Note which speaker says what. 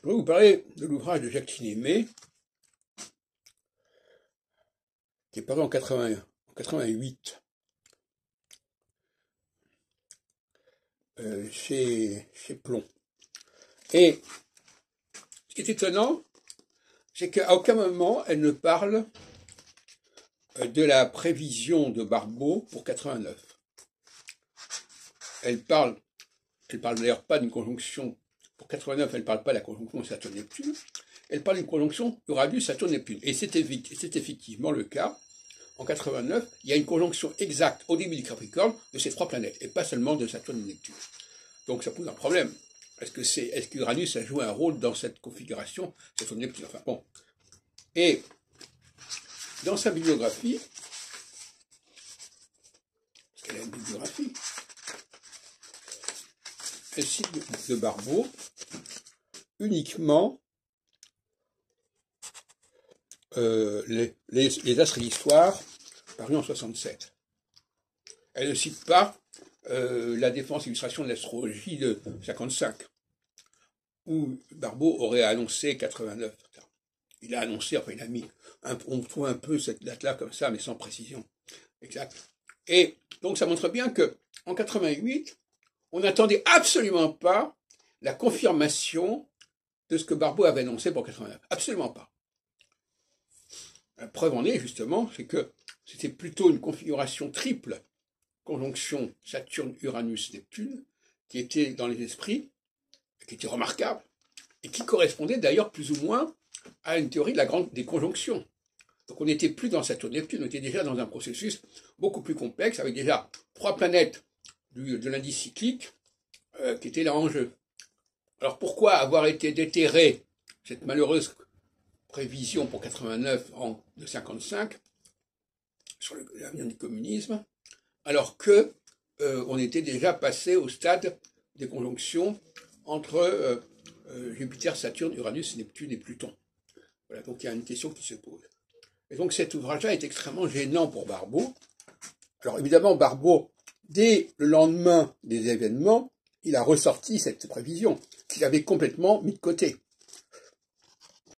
Speaker 1: Je vais vous parler de l'ouvrage de Jacques Tinémé, qui est paru en 88, chez Plomb. Et ce qui est étonnant, c'est qu'à aucun moment elle ne parle de la prévision de Barbault pour 89. Elle parle d'ailleurs pas d'une conjonction, pour 89, elle ne parle pas de la conjonction Saturne-Neptune, elle parle d'une conjonction Uranus-Saturne-Neptune. Et c'est effectivement le cas. En 89, il y a une conjonction exacte au début du Capricorne de ces trois planètes, et pas seulement de Saturne et Neptune. Donc ça pose un problème. Est-ce qu'Uranus a joué un rôle dans cette configuration Saturne-Neptune? Enfin bon. Et dans sa bibliographie, parce qu'elle a une bibliographie, elle cite de Barbault uniquement les astres et l'histoire parus en 67. Elle ne cite pas la défense et illustration de l'astrologie de 55, où Barbault aurait annoncé 89. Il a annoncé, enfin il a mis, on trouve un peu cette date-là comme ça, mais sans précision exacte. Et donc ça montre bien que en 88, on n'attendait absolument pas la confirmation de ce que Barbault avait annoncé pour 89. Absolument pas. La preuve en est justement, c'est que c'était plutôt une configuration triple, conjonction Saturne, Uranus, Neptune, qui était dans les esprits, qui était remarquable, et qui correspondait d'ailleurs plus ou moins à une théorie des conjonctions. Donc on n'était plus dans Saturne-Neptune, on était déjà dans un processus beaucoup plus complexe, avec déjà trois planètes de l'indice cyclique qui étaient là en jeu. Alors pourquoi avoir été déterré cette malheureuse prévision pour 89 de 55 sur l'avenir du communisme, alors que on était déjà passé au stade des conjonctions entre Jupiter, Saturne, Uranus, Neptune et Pluton. Voilà, donc il y a une question qui se pose. Et donc cet ouvrage-là est extrêmement gênant pour Barbault. Alors évidemment, Barbault, dès le lendemain des événements, il a ressorti cette prévision qu'il avait complètement mis de côté.